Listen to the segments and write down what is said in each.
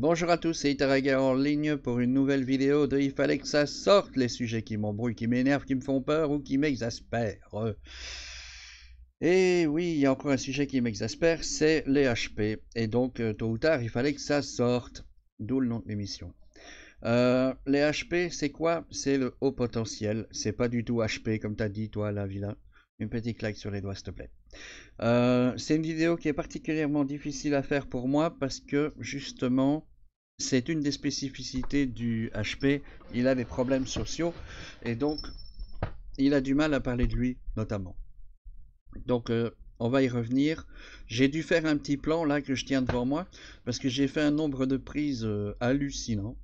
Bonjour à tous, c'est Itaraga en ligne pour une nouvelle vidéo de Il fallait que ça sorte, les sujets qui m'embrouillent, qui m'énervent, qui me font peur ou qui m'exaspèrent. Et oui, il y a encore un sujet qui m'exaspère, c'est les HP. Et donc, tôt ou tard, il fallait que ça sorte. D'où le nom de l'émission. Les HP, c'est quoi? C'est le haut potentiel. C'est pas du tout HP comme t'as dit, toi, la vilain. Une petite claque sur les doigts, s'il te plaît. C'est une vidéo qui est particulièrement difficile à faire pour moi parce que justement c'est une des spécificités du HP. Il a des problèmes sociaux et donc il a du mal à parler de lui notamment. Donc on va y revenir. J'ai dû faire un petit plan là que je tiens devant moi parce que j'ai fait un nombre de prises hallucinant.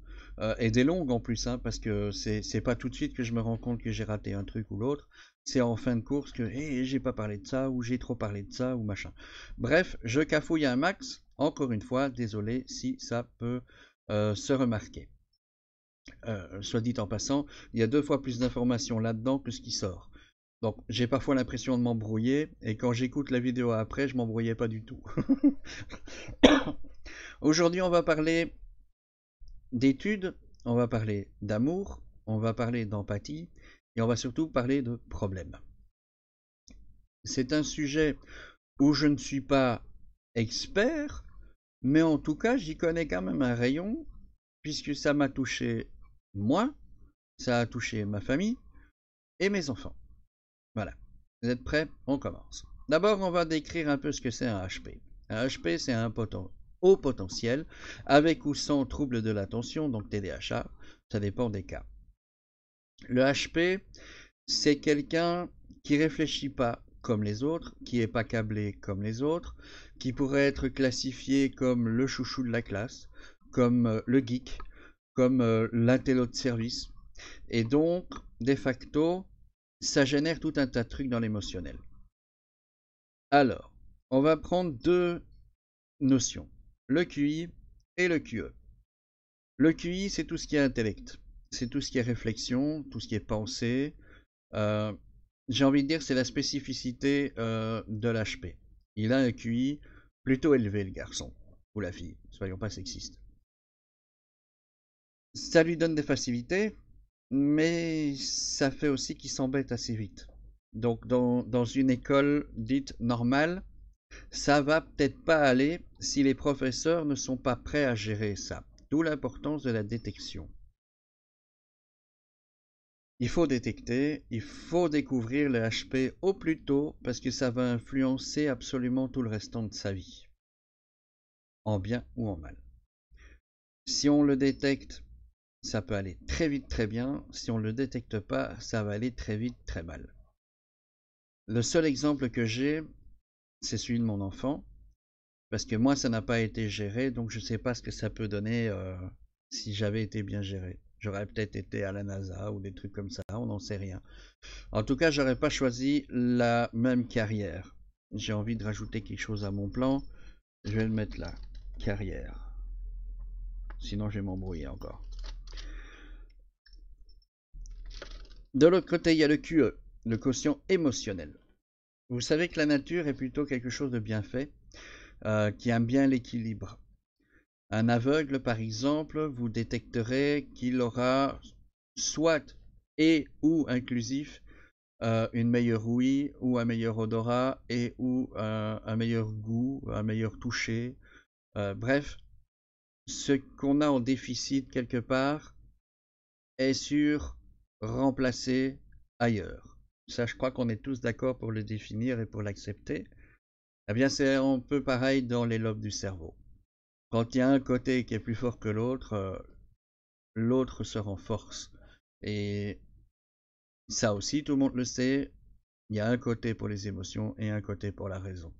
Et des longues en plus, hein, parce que c'est pas tout de suite que je me rends compte que j'ai raté un truc ou l'autre. C'est en fin de course que j'ai pas parlé de ça, ou j'ai trop parlé de ça, ou machin. Bref, je cafouille un max. Encore une fois, désolé si ça peut se remarquer. Soit dit en passant, il y a 2 fois plus d'informations là-dedans que ce qui sort. Donc j'ai parfois l'impression de m'embrouiller, et quand j'écoute la vidéo après, je m'embrouillais pas du tout. Aujourd'hui, on va parler d'études, on va parler d'amour, on va parler d'empathie et on va surtout parler de problèmes. C'est un sujet où je ne suis pas expert, mais en tout cas j'y connais quand même un rayon, puisque ça m'a touché moi, ça a touché ma famille et mes enfants. Voilà. Vous êtes prêts? On commence. D'abord, on va décrire un peu ce que c'est un HP. Un HP, c'est un haut potentiel, avec ou sans trouble de l'attention, donc TDAH, ça dépend des cas. Le HP, c'est quelqu'un qui réfléchit pas comme les autres, qui est pas câblé comme les autres, qui pourrait être classifié comme le chouchou de la classe, comme le geek, comme l'intello de service. Et donc, de facto, ça génère tout un tas de trucs dans l'émotionnel. Alors, on va prendre 2 notions, le QI et le QE. Le QI, c'est tout ce qui est intellect, c'est tout ce qui est réflexion, tout ce qui est pensée. Euh, j'ai envie de dire c'est la spécificité de l'HP. Il a un QI plutôt élevé, le garçon, ou la fille, soyons pas sexistes. Ça lui donne des facilités, mais ça fait aussi qu'il s'embête assez vite. Donc dans une école dite normale, ça va peut-être pas aller si les professeurs ne sont pas prêts à gérer ça. D'où l'importance de la détection. Il faut détecter, il faut découvrir le HP au plus tôt parce que ça va influencer absolument tout le restant de sa vie, en bien ou en mal. Si on le détecte, ça peut aller très vite très bien. Si on ne le détecte pas, ça va aller très vite très mal. Le seul exemple que j'ai, c'est celui de mon enfant, parce que moi, ça n'a pas été géré, donc je ne sais pas ce que ça peut donner si j'avais été bien géré. J'aurais peut-être été à la NASA ou des trucs comme ça, on n'en sait rien. En tout cas, j'aurais pas choisi la même carrière. J'ai envie de rajouter quelque chose à mon plan. Je vais le mettre là. Carrière. Sinon, je vais m'embrouiller encore. De l'autre côté, il y a le QE, le quotient émotionnel. Vous savez que la nature est plutôt quelque chose de bien fait, qui aime bien l'équilibre. Un aveugle, par exemple, vous détecterez qu'il aura soit et ou inclusif une meilleure ouïe ou un meilleur odorat et ou un meilleur goût, un meilleur toucher. Bref, ce qu'on a en déficit quelque part est sur remplacer ailleurs. Ça, je crois qu'on est tous d'accord pour le définir et pour l'accepter. Eh bien, c'est un peu pareil dans les lobes du cerveau. Quand il y a un côté qui est plus fort que l'autre, l'autre se renforce. Et ça aussi, tout le monde le sait, il y a un côté pour les émotions et un côté pour la raison.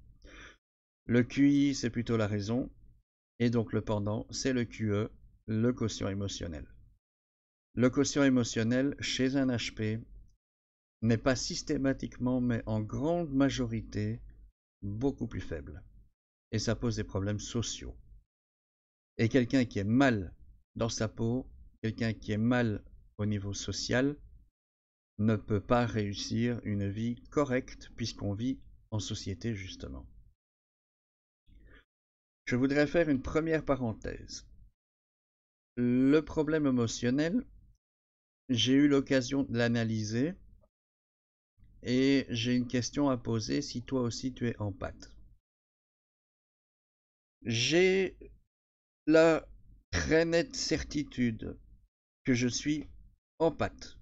Le QI, c'est plutôt la raison, et donc le pendant, c'est le QE, le quotient émotionnel. Le quotient émotionnel, chez un HP, n'est pas systématiquement, mais en grande majorité, beaucoup plus faible. Et ça pose des problèmes sociaux. Et quelqu'un qui est mal dans sa peau, quelqu'un qui est mal au niveau social, ne peut pas réussir une vie correcte puisqu'on vit en société justement. Je voudrais faire une première parenthèse. Le problème émotionnel, j'ai eu l'occasion de l'analyser et j'ai une question à poser si toi aussi tu es empathe. J'ai la très nette certitude que je suis empathe.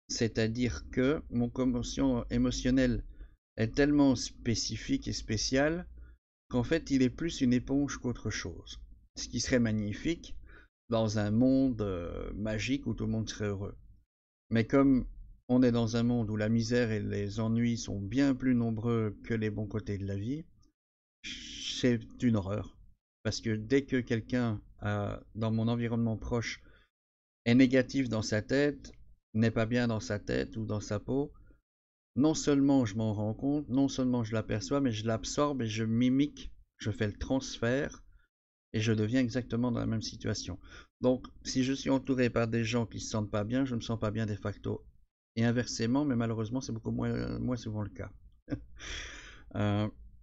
C'est-à-dire que mon quotient émotionnel est tellement spécifique et spécial qu'en fait il est plus une éponge qu'autre chose. Ce qui serait magnifique dans un monde magique où tout le monde serait heureux. Mais comme on est dans un monde où la misère et les ennuis sont bien plus nombreux que les bons côtés de la vie, c'est une horreur. Parce que dès que quelqu'un dans mon environnement proche est négatif dans sa tête, n'est pas bien dans sa tête ou dans sa peau, non seulement je m'en rends compte, non seulement je l'aperçois, mais je l'absorbe et je mimique, je fais le transfert et je deviens exactement dans la même situation. Donc, si je suis entouré par des gens qui ne se sentent pas bien, je ne me sens pas bien de facto. Et inversement, mais malheureusement, c'est beaucoup moins souvent le cas.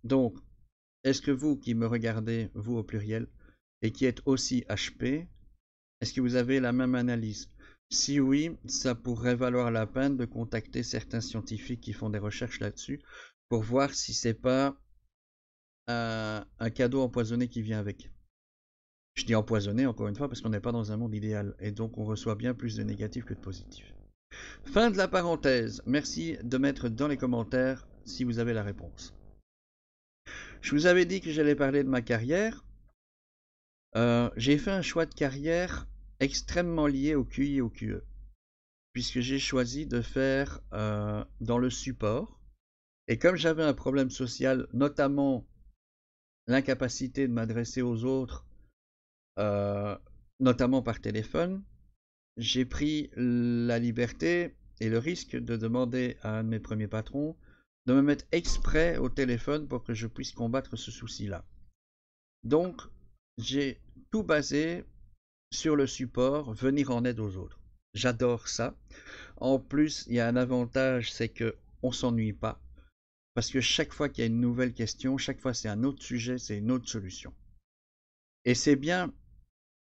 Donc, est-ce que vous qui me regardez, vous au pluriel, et qui êtes aussi HP, est-ce que vous avez la même analyse? Si oui, ça pourrait valoir la peine de contacter certains scientifiques qui font des recherches là-dessus pour voir si c'est pas un cadeau empoisonné qui vient avec. Je dis empoisonné encore une fois parce qu'on n'est pas dans un monde idéal et donc on reçoit bien plus de négatifs que de positifs. Fin de la parenthèse. Merci de mettre dans les commentaires si vous avez la réponse. Je vous avais dit que j'allais parler de ma carrière. J'ai fait un choix de carrière extrêmement lié au QI et au QE, puisque j'ai choisi de faire dans le support. Et comme j'avais un problème social, notamment l'incapacité de m'adresser aux autres, notamment par téléphone, j'ai pris la liberté et le risque de demander à un de mes premiers patrons de me mettre exprès au téléphone pour que je puisse combattre ce souci-là. Donc, j'ai tout basé sur le support, venir en aide aux autres. J'adore ça. En plus, il y a un avantage, c'est que on s'ennuie pas. Parce que chaque fois qu'il y a une nouvelle question, chaque fois c'est un autre sujet, c'est une autre solution. Et c'est bien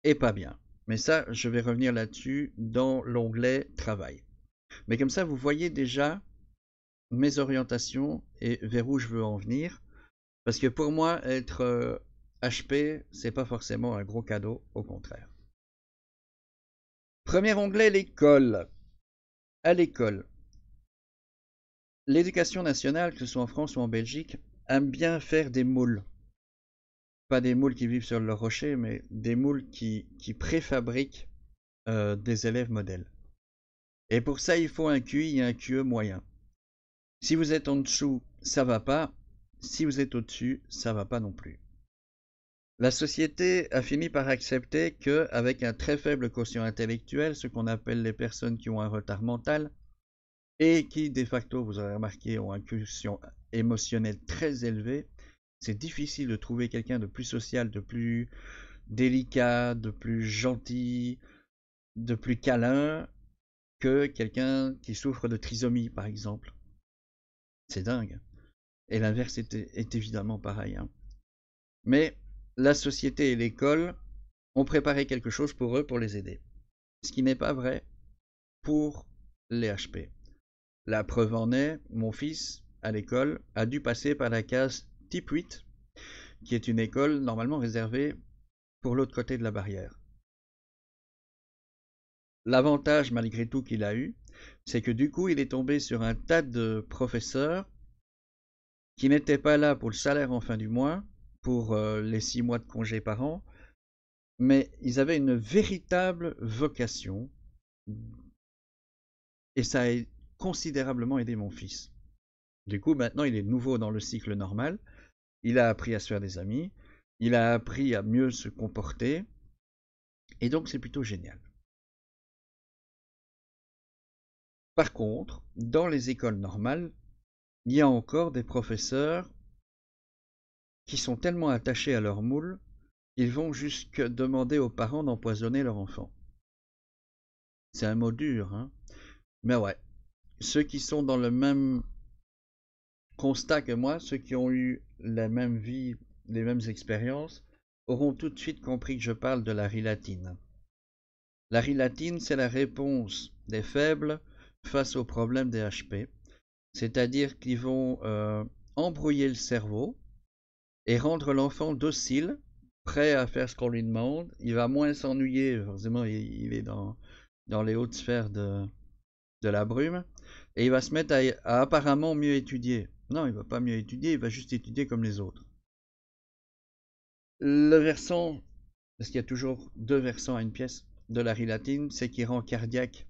et pas bien. Mais ça, je vais revenir là-dessus dans l'onglet Travail. Mais comme ça, vous voyez déjà mes orientations et vers où je veux en venir. Parce que pour moi, être HP, c'est pas forcément un gros cadeau, au contraire. Premier onglet, l'école. À l'école, l'éducation nationale, que ce soit en France ou en Belgique, aime bien faire des moules. Pas des moules qui vivent sur leur rocher, mais des moules qui préfabriquent des élèves modèles. Et pour ça, il faut un QI et un QE moyen. Si vous êtes en dessous, ça va pas. Si vous êtes au-dessus, ça va pas non plus. La société a fini par accepter qu'avec un très faible quotient intellectuel, ce qu'on appelle les personnes qui ont un retard mental, et qui, de facto, vous aurez remarqué, ont un quotient émotionnel très élevé, c'est difficile de trouver quelqu'un de plus social, de plus délicat, de plus gentil, de plus câlin que quelqu'un qui souffre de trisomie, par exemple. C'est dingue. Et l'inverse est évidemment pareil. Hein. Mais la société et l'école ont préparé quelque chose pour eux pour les aider. Ce qui n'est pas vrai pour les HP. La preuve en est, mon fils, à l'école, a dû passer par la case type 8, qui est une école normalement réservée pour l'autre côté de la barrière. L'avantage, malgré tout, qu'il a eu, c'est que du coup, il est tombé sur un tas de professeurs qui n'étaient pas là pour le salaire en fin du mois, pour les 6 mois de congé par an, mais ils avaient une véritable vocation, et ça a considérablement aidé mon fils. Du coup, maintenant, il est de nouveau dans le cycle normal, il a appris à se faire des amis, il a appris à mieux se comporter, et donc c'est plutôt génial. Par contre, dans les écoles normales, il y a encore des professeurs qui sont tellement attachés à leur moule, ils vont jusque demander aux parents d'empoisonner leur enfant. C'est un mot dur, hein? Mais ouais, ceux qui sont dans le même constat que moi, ceux qui ont eu la même vie, les mêmes expériences, auront tout de suite compris que je parle de la rilatine. La rilatine, c'est la réponse des faibles face aux problèmes des HP. C'est-à-dire qu'ils vont embrouiller le cerveau et rendre l'enfant docile, prêt à faire ce qu'on lui demande. Il va moins s'ennuyer, forcément il est dans les hautes sphères de la brume, et il va se mettre à apparemment mieux étudier. Non, il va pas mieux étudier, il va juste étudier comme les autres. Le versant, parce qu'il y a toujours deux versants à une pièce de la rilatine, c'est qu'il rend cardiaque.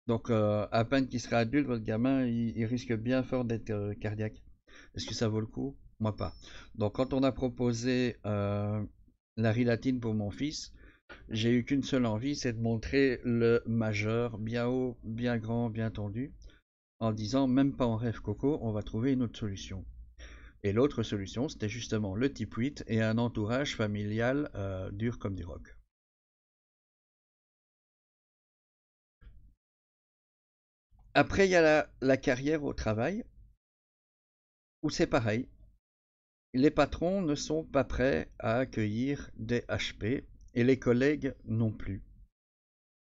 Donc à peine qu'il sera adulte, votre gamin, il risque bien fort d'être cardiaque. Est-ce que ça vaut le coup? Moi pas. Donc quand on a proposé la rilatine pour mon fils, j'ai eu qu'une seule envie, c'est de montrer le majeur bien haut, bien grand, bien tendu, en disant même pas en rêve coco, on va trouver une autre solution. Et l'autre solution, c'était justement le type 8 et un entourage familial dur comme du roc. Après, il y a la carrière au travail, où c'est pareil. Les patrons ne sont pas prêts à accueillir des HP et les collègues non plus.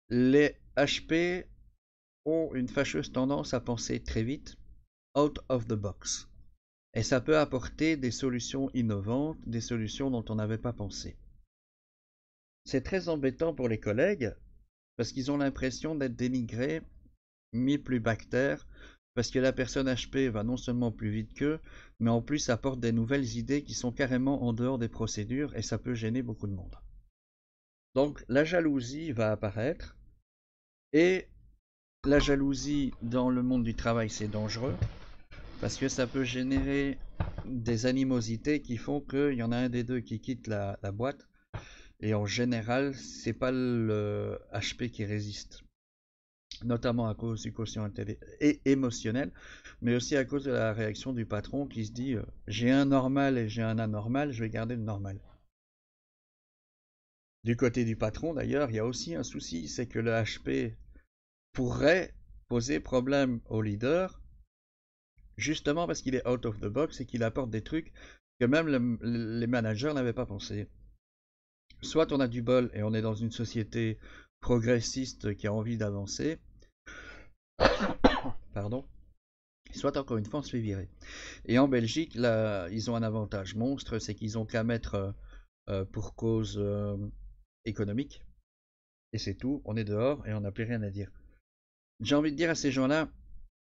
Les HP ont une fâcheuse tendance à penser très vite out of the box. Et ça peut apporter des solutions innovantes, des solutions dont on n'avait pas pensé. C'est très embêtant pour les collègues parce qu'ils ont l'impression d'être dénigrés, mis plus bactères, parce que la personne HP va non seulement plus vite qu'eux, mais en plus apporte des nouvelles idées qui sont carrément en dehors des procédures et ça peut gêner beaucoup de monde. Donc la jalousie va apparaître et la jalousie dans le monde du travail c'est dangereux parce que ça peut générer des animosités qui font qu'il y en a un des deux qui quitte la boîte et en général c'est pas le HP qui résiste, notamment à cause du quotient émotionnel, mais aussi à cause de la réaction du patron qui se dit j'ai un normal et j'ai un anormal, je vais garder le normal. Du côté du patron d'ailleurs, il y a aussi un souci, c'est que le HP pourrait poser problème au leader, justement parce qu'il est out of the box et qu'il apporte des trucs que même les managers n'avaient pas pensé. Soit on a du bol et on est dans une société progressiste qui a envie d'avancer, pardon, soit encore une fois on se fait virer. Et en Belgique, là, ils ont un avantage monstre, c'est qu'ils ont qu'à mettre pour cause économique, et c'est tout, on est dehors et on n'a plus rien à dire. J'ai envie de dire à ces gens-là,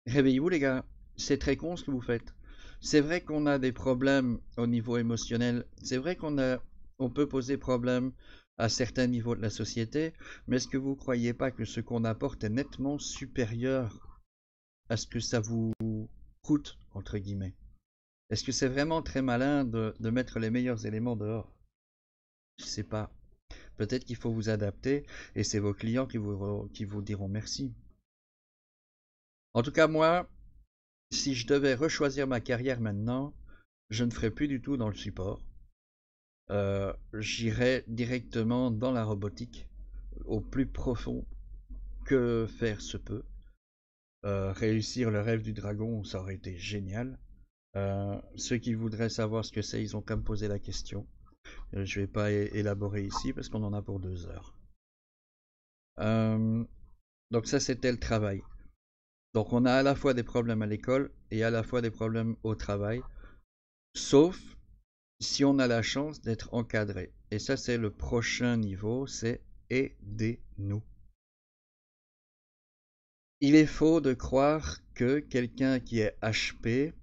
réveillez-vous les gars, c'est très con ce que vous faites. C'est vrai qu'on a des problèmes au niveau émotionnel, c'est vrai on peut poser problème à certains niveaux de la société, mais est-ce que vous ne croyez pas que ce qu'on apporte est nettement supérieur à ce que ça vous coûte, entre guillemets? Est-ce que c'est vraiment très malin de mettre les meilleurs éléments dehors? Je sais pas. Peut-être qu'il faut vous adapter et c'est vos clients qui vous diront merci. En tout cas, moi, si je devais rechoisir ma carrière maintenant, je ne ferais plus du tout dans le support. J'irais directement dans la robotique, au plus profond que faire se peut. Réussir le rêve du dragon, ça aurait été génial. Ceux qui voudraient savoir ce que c'est, ils ont qu'à me poser la question. Je ne vais pas élaborer ici parce qu'on en a pour 2 heures. Donc ça, c'était le travail. Donc on a à la fois des problèmes à l'école et à la fois des problèmes au travail, sauf si on a la chance d'être encadré. Et ça, c'est le prochain niveau, c'est aidez-nous. Il est faux de croire que quelqu'un qui est HP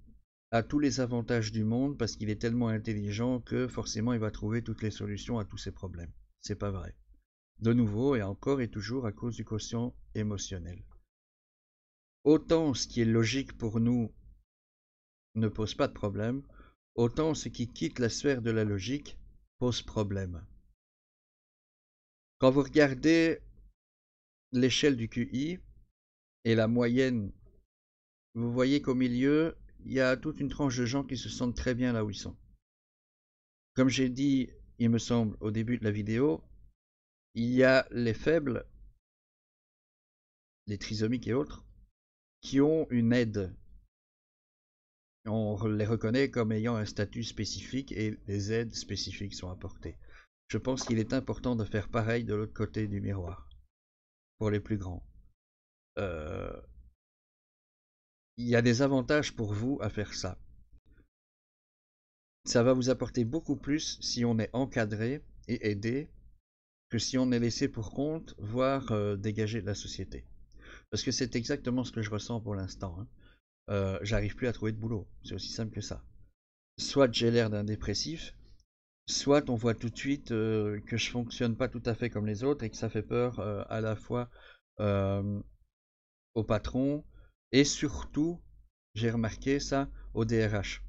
a tous les avantages du monde parce qu'il est tellement intelligent que forcément il va trouver toutes les solutions à tous ses problèmes. C'est pas vrai. De nouveau et encore et toujours à cause du quotient émotionnel. Autant ce qui est logique pour nous ne pose pas de problème, autant ce qui quitte la sphère de la logique pose problème. Quand vous regardez l'échelle du QI et la moyenne, vous voyez qu'au milieu, il y a toute une tranche de gens qui se sentent très bien là où ils sont. Comme j'ai dit, il me semble, au début de la vidéo, il y a les faibles, les trisomiques et autres, qui ont une aide. On les reconnaît comme ayant un statut spécifique et des aides spécifiques sont apportées. Je pense qu'il est important de faire pareil de l'autre côté du miroir. pour les plus grands. Il y a des avantages pour vous à faire ça. Ça va vous apporter beaucoup plus si on est encadré et aidé que si on est laissé pour compte, voire dégagé de la société. Parce que c'est exactement ce que je ressens pour l'instant. Hein. J'arrive plus à trouver de boulot. C'est aussi simple que ça. Soit j'ai l'air d'un dépressif, soit on voit tout de suite que je fonctionne pas tout à fait comme les autres et que ça fait peur à la fois au patron et surtout, j'ai remarqué ça, au DRH.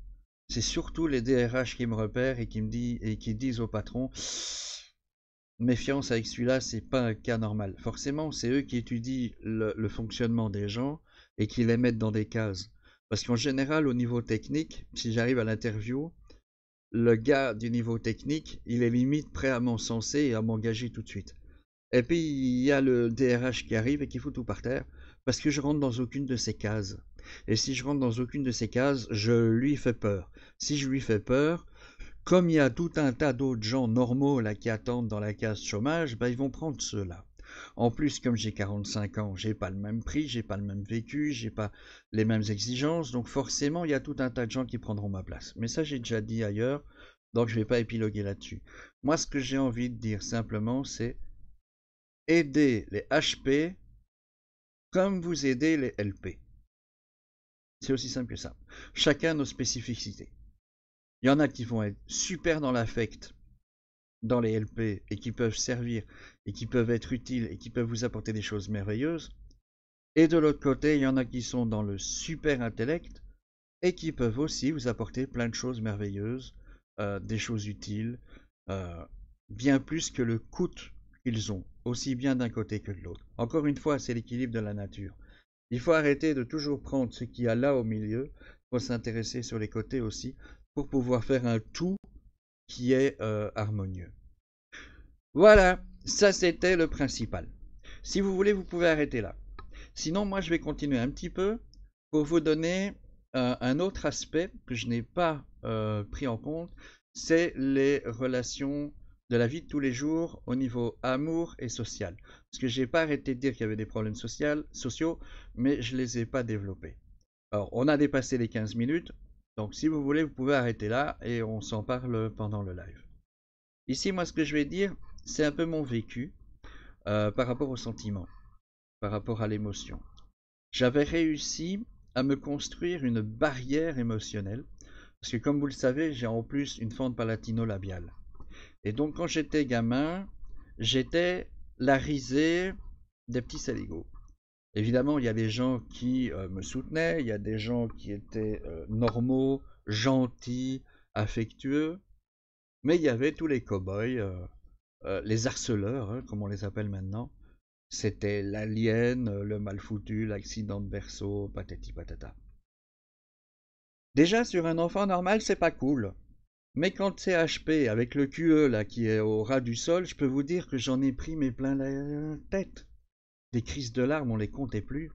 C'est surtout les DRH qui me repèrent et qui disent au patron méfiance avec celui-là, c'est pas un cas normal. Forcément, c'est eux qui étudient le fonctionnement des gens et qui les mettent dans des cases. Parce qu'en général, au niveau technique, si j'arrive à l'interview, le gars du niveau technique, il est limite prêt à m'encenser et à m'engager tout de suite. Et puis, il y a le DRH qui arrive et qui fout tout par terre parce que je rentre dans aucune de ces cases. Et si je rentre dans aucune de ces cases, je lui fais peur. Si je lui fais peur, comme il y a tout un tas d'autres gens normaux là qui attendent dans la case chômage, ben, ils vont prendre ceux-là. En plus, comme j'ai 45 ans, j'ai pas le même prix, j'ai pas le même vécu, j'ai pas les mêmes exigences, donc forcément, il y a tout un tas de gens qui prendront ma place. Mais ça, j'ai déjà dit ailleurs, donc je vais pas épiloguer là-dessus. Moi, ce que j'ai envie de dire simplement, c'est aider les HP comme vous aidez les LP. C'est aussi simple que ça. Chacun nos spécificités. Il y en a qui vont être super dans l'affect, dans les LP, et qui peuvent servir, et qui peuvent être utiles, et qui peuvent vous apporter des choses merveilleuses. Et de l'autre côté, il y en a qui sont dans le super intellect, et qui peuvent aussi vous apporter plein de choses merveilleuses, des choses utiles, bien plus que le coût qu'ils ont, aussi bien d'un côté que de l'autre. Encore une fois, c'est l'équilibre de la nature. Il faut arrêter de toujours prendre ce qu'il y a là au milieu, il faut s'intéresser sur les côtés aussi, pour pouvoir faire un tout qui est harmonieux. Voilà, ça c'était le principal. Si vous voulez, vous pouvez arrêter là. Sinon, moi je vais continuer un petit peu pour vous donner un autre aspect que je n'ai pas pris en compte, c'est les relations de la vie de tous les jours au niveau amour et social. Parce que je n'ai pas arrêté de dire qu'il y avait des problèmes sociaux, mais je ne les ai pas développés. Alors, on a dépassé les 15 minutes, donc si vous voulez, vous pouvez arrêter là et on s'en parle pendant le live. Ici, moi, ce que je vais dire, c'est un peu mon vécu par rapport au sentiment, par rapport à l'émotion. J'avais réussi à me construire une barrière émotionnelle, parce que comme vous le savez, j'ai en plus une fente palatino-labiale. Et donc quand j'étais gamin, j'étais la risée des petits saligots. Évidemment, il y a des gens qui me soutenaient, il y a des gens qui étaient normaux, gentils, affectueux, mais il y avait tous les cow-boys, les harceleurs, hein, comme on les appelle maintenant. C'était l'alien, le mal foutu, l'accident de berceau, patati patata. Déjà, sur un enfant normal, c'est pas cool. Mais quand c'est HP avec le QE là qui est au ras du sol, je peux vous dire que j'en ai pris mes plein la tête. Des crises de larmes, on les comptait plus.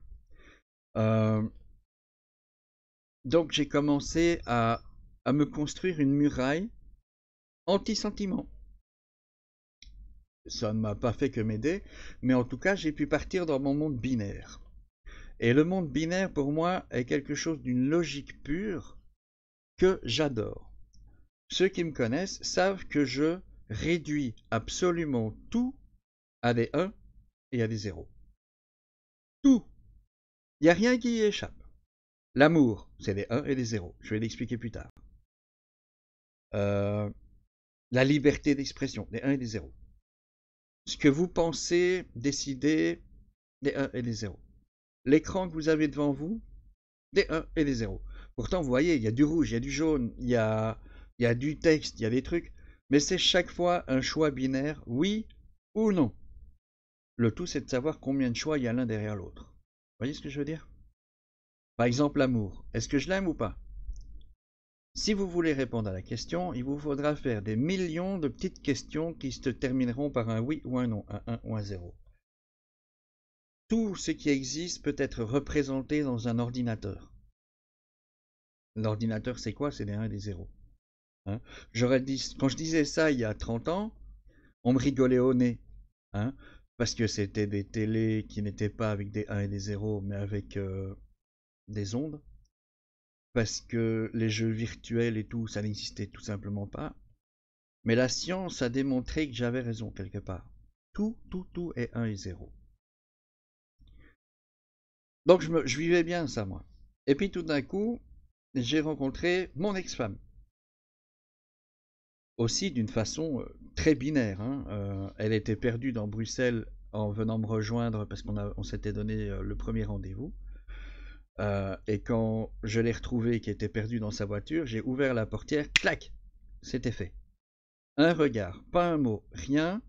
Donc j'ai commencé à me construire une muraille anti-sentiment. Ça ne m'a pas fait que m'aider, mais en tout cas j'ai pu partir dans mon monde binaire. Et le monde binaire pour moi est quelque chose d'une logique pure que j'adore. Ceux qui me connaissent savent que je réduis absolument tout à des 1 et à des 0. Tout. Il n'y a rien qui y échappe. L'amour, c'est des 1 et des 0. Je vais l'expliquer plus tard. La liberté d'expression, des 1 et des 0. Ce que vous pensez, décidez, des 1 et des 0. L'écran que vous avez devant vous, des 1 et des 0. Pourtant, vous voyez, il y a du rouge, il y a du jaune, il y a du texte, il y a des trucs, mais c'est chaque fois un choix binaire, oui ou non. Le tout, c'est de savoir combien de choix il y a l'un derrière l'autre. Vous voyez ce que je veux dire? Par exemple, l'amour. Est-ce que je l'aime ou pas? Si vous voulez répondre à la question, il vous faudra faire des millions de petites questions qui se termineront par un oui ou un non, un 1 ou un 0. Tout ce qui existe peut être représenté dans un ordinateur. L'ordinateur, c'est quoi? C'est des 1 et des 0. Hein? Quand je disais ça il y a 30 ans, on me rigolait au nez. Hein? parce que c'était des télés qui n'étaient pas avec des 1 et des 0, mais avec des ondes, parce que les jeux virtuels et tout, ça n'existait tout simplement pas. Mais la science a démontré que j'avais raison quelque part. Tout est 1 et 0. Donc je vivais bien ça, moi. Et puis tout d'un coup, j'ai rencontré mon ex-femme. Aussi d'une façon très binaire. Hein. Elle était perdue dans Bruxelles en venant me rejoindre parce qu'on s'était donné le premier rendez-vous. Et quand je l'ai retrouvée qui était perdue dans sa voiture, j'ai ouvert la portière, clac, c'était fait. Un regard, pas un mot, rien,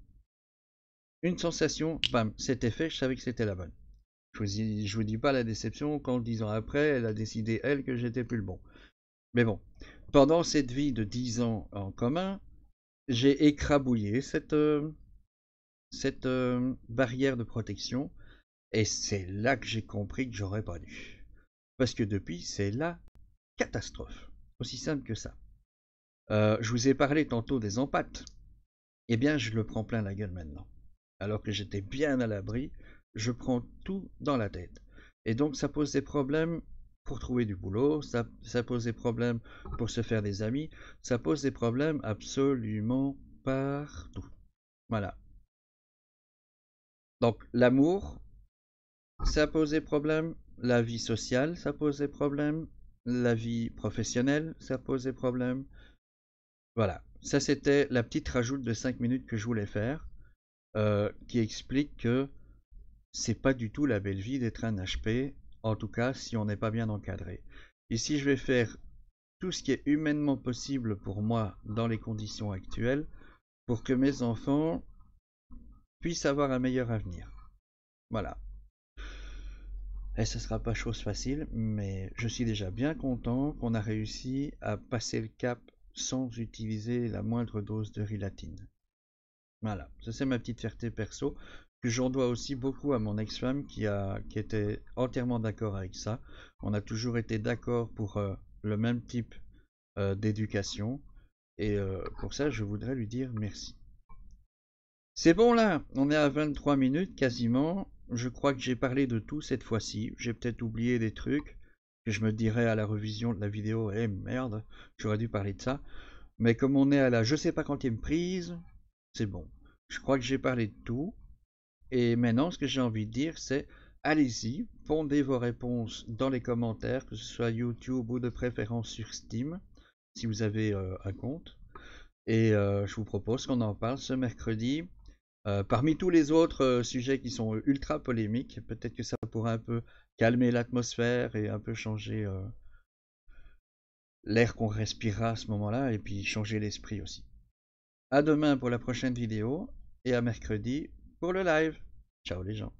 une sensation, bam, c'était fait, je savais que c'était la bonne. Je vous dis pas la déception quand 10 ans après, elle a décidé, elle, que j'étais plus le bon. Mais bon, pendant cette vie de 10 ans en commun, j'ai écrabouillé cette barrière de protection, et c'est là que j'ai compris que j'aurais pas dû. Parce que depuis, c'est la catastrophe. Aussi simple que ça. Je vous ai parlé tantôt des empaths. Eh bien, je le prends plein la gueule maintenant. Alors que j'étais bien à l'abri, je prends tout dans la tête. Et donc, ça pose des problèmes pour trouver du boulot, ça pose des problèmes pour se faire des amis, ça pose des problèmes absolument partout. Voilà. Donc, l'amour, ça pose des problèmes. La vie sociale, ça pose des problèmes. La vie professionnelle, ça pose des problèmes. Voilà, ça c'était la petite rajoute de 5 minutes que je voulais faire, qui explique que c'est pas du tout la belle vie d'être un HP, en tout cas si on n'est pas bien encadré. Ici je vais faire tout ce qui est humainement possible pour moi dans les conditions actuelles, pour que mes enfants puissent avoir un meilleur avenir. Voilà. Et ce sera pas chose facile, mais je suis déjà bien content qu'on a réussi à passer le cap sans utiliser la moindre dose de rilatine. Voilà, ça c'est ma petite fierté perso, que j'en dois aussi beaucoup à mon ex-femme qui était entièrement d'accord avec ça. On a toujours été d'accord pour le même type d'éducation, et pour ça je voudrais lui dire merci. C'est bon là, on est à 23 minutes quasiment. Je crois que j'ai parlé de tout cette fois-ci. J'ai peut-être oublié des trucs que je me dirais à la revision de la vidéo, eh merde, j'aurais dû parler de ça. Mais comme on est à la je sais pas quantième prise, c'est bon. Je crois que j'ai parlé de tout. Et maintenant, ce que j'ai envie de dire, c'est allez-y, pondez vos réponses dans les commentaires, que ce soit YouTube ou de préférence sur Steam, si vous avez un compte. Et je vous propose qu'on en parle ce mercredi. Parmi tous les autres sujets qui sont ultra polémiques, peut-être que ça pourra un peu calmer l'atmosphère et un peu changer l'air qu'on respirera à ce moment-là, et puis changer l'esprit aussi. À demain pour la prochaine vidéo, et à mercredi pour le live. Ciao les gens.